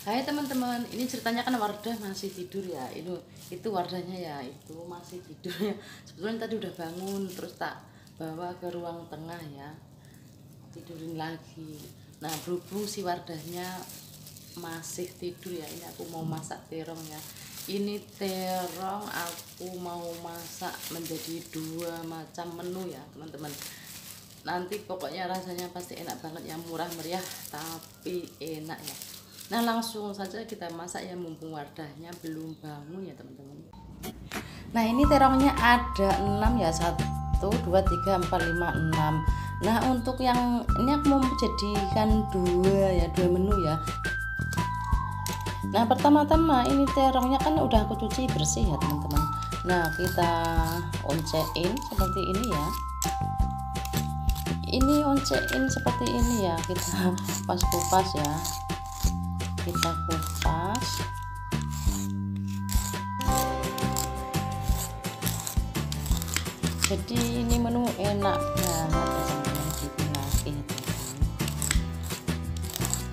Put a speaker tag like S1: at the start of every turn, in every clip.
S1: Hai teman-teman, ini ceritanya kan Wardah masih tidur ya. Itu Wardahnya ya, itu masih tidur ya. Sebetulnya tadi udah bangun, terus tak bawa ke ruang tengah ya, tidurin lagi. Nah berhubung si Wardahnya masih tidur ya, ini aku mau masak terong ya. Ini terong aku mau masak menjadi 2 macam menu ya teman-teman. Nanti pokoknya rasanya pasti enak banget ya, murah meriah tapi enak ya. Nah langsung saja kita masak ya, mumpung Wardahnya belum bangun ya teman-teman. Nah ini terongnya ada 6 ya, 1 2 3 4 5 6. Nah untuk yang ini aku mau jadikan 2 ya, 2 menu ya. Nah pertama-tama ini terongnya kan udah aku cuci bersih ya teman-teman. Nah kita oncein seperti ini ya. Ini oncein seperti ini ya, kita kupas ya, kita kupas. Jadi ini menu enak banget teman-teman, dibikin.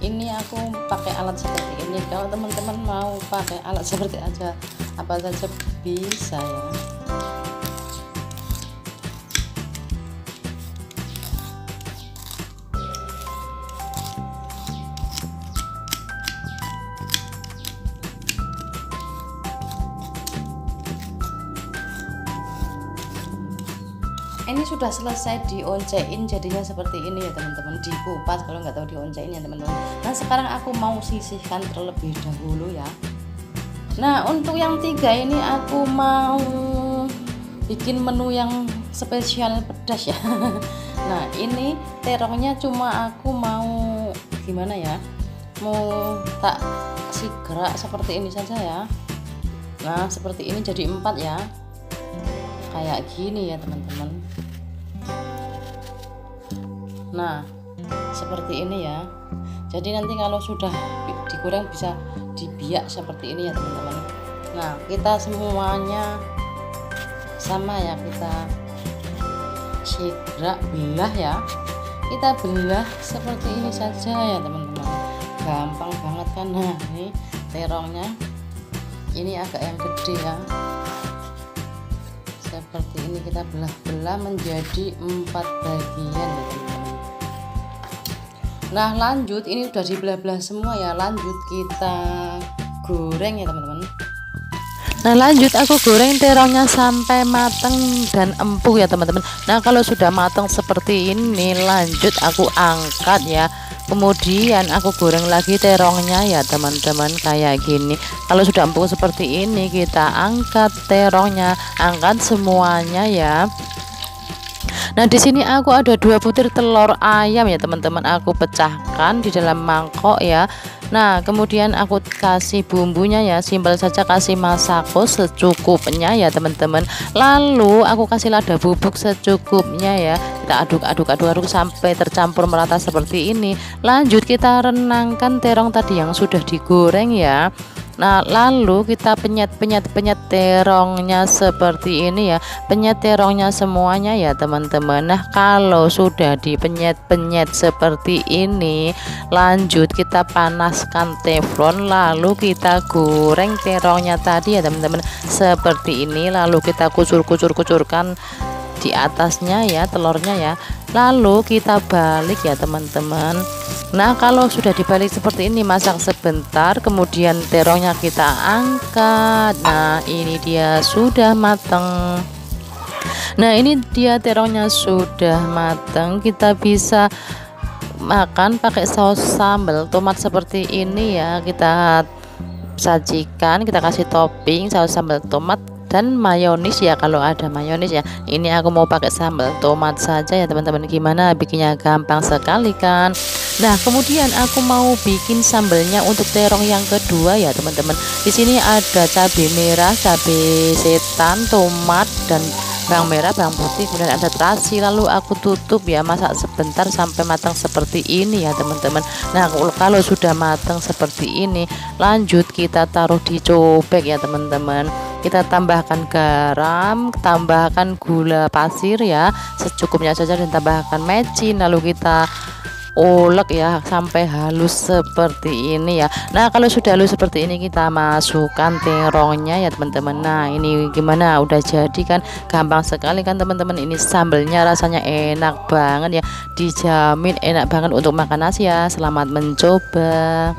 S1: Ini aku pakai alat seperti ini. Kalau teman-teman mau pakai alat seperti apa saja bisa ya. Ini sudah selesai dioncein, jadinya seperti ini ya teman-teman, dikupas kalau nggak tahu dioncein ya teman-teman. Nah sekarang aku mau sisihkan terlebih dahulu ya. Nah untuk yang 3 ini aku mau bikin menu yang spesial pedas ya. Nah ini terongnya cuma aku mau gimana ya, mau tak gerak seperti ini saja ya. Nah seperti ini jadi 4 ya, kayak gini ya teman-teman. Nah seperti ini ya. Jadi nanti kalau sudah digoreng bisa dibiak seperti ini ya teman-teman. Nah kita semuanya sama ya, kita segera belah ya, kita belah seperti ini saja ya teman-teman, gampang banget kan. Nah ini terongnya ini agak yang gede ya, seperti ini kita belah-belah menjadi 4 bagian ya teman-teman. Nah lanjut, ini udah dibelah-belah semua ya, lanjut kita goreng ya teman-teman. Nah lanjut aku goreng terongnya sampai matang dan empuk ya teman-teman. Nah kalau sudah matang seperti ini, lanjut aku angkat ya. Kemudian aku goreng lagi terongnya ya teman-teman, kayak gini. Kalau sudah empuk seperti ini, kita angkat terongnya, angkat semuanya ya. Nah di sini aku ada 2 butir telur ayam ya teman-teman, aku pecahkan di dalam mangkok ya. Nah kemudian aku kasih bumbunya ya, simpel saja, kasih masako secukupnya ya teman-teman. Lalu aku kasih lada bubuk secukupnya ya, kita aduk sampai tercampur merata seperti ini. Lanjut kita renangkan terong tadi yang sudah digoreng ya. Nah lalu kita penyet terongnya seperti ini ya, penyet terongnya semuanya ya teman-teman. Nah kalau sudah dipenyet seperti ini, lanjut kita panaskan teflon, lalu kita goreng terongnya tadi ya teman-teman seperti ini. Lalu kita kucurkan di atasnya ya telurnya ya, lalu kita balik ya teman-teman. Nah kalau sudah dibalik seperti ini, masak sebentar, kemudian terongnya kita angkat. Nah ini dia sudah matang. Nah ini dia terongnya sudah matang, kita bisa makan pakai saus sambal tomat seperti ini ya. Kita sajikan, kita kasih topping saus sambal tomat dan mayonis ya, kalau ada mayonis ya. Ini aku mau pakai sambal tomat saja ya teman-teman. Gimana bikinnya, gampang sekali kan. Nah kemudian aku mau bikin sambalnya untuk terong yang kedua ya teman-teman. Di sini ada cabai merah, cabai setan, tomat dan bawang merah, bawang putih, kemudian ada terasi. Lalu aku tutup ya, masak sebentar sampai matang seperti ini ya teman-teman. Nah kalau sudah matang seperti ini, lanjut kita taruh di cobek ya teman-teman. Kita tambahkan garam, tambahkan gula pasir ya secukupnya saja, dan tambahkan mecin. Lalu kita ulek ya sampai halus seperti ini ya. Nah kalau sudah halus seperti ini kita masukkan terongnya ya teman-teman. Nah ini gimana, udah jadi kan, gampang sekali kan teman-teman. Ini sambelnya rasanya enak banget ya, dijamin enak banget untuk makan nasi ya. Selamat mencoba.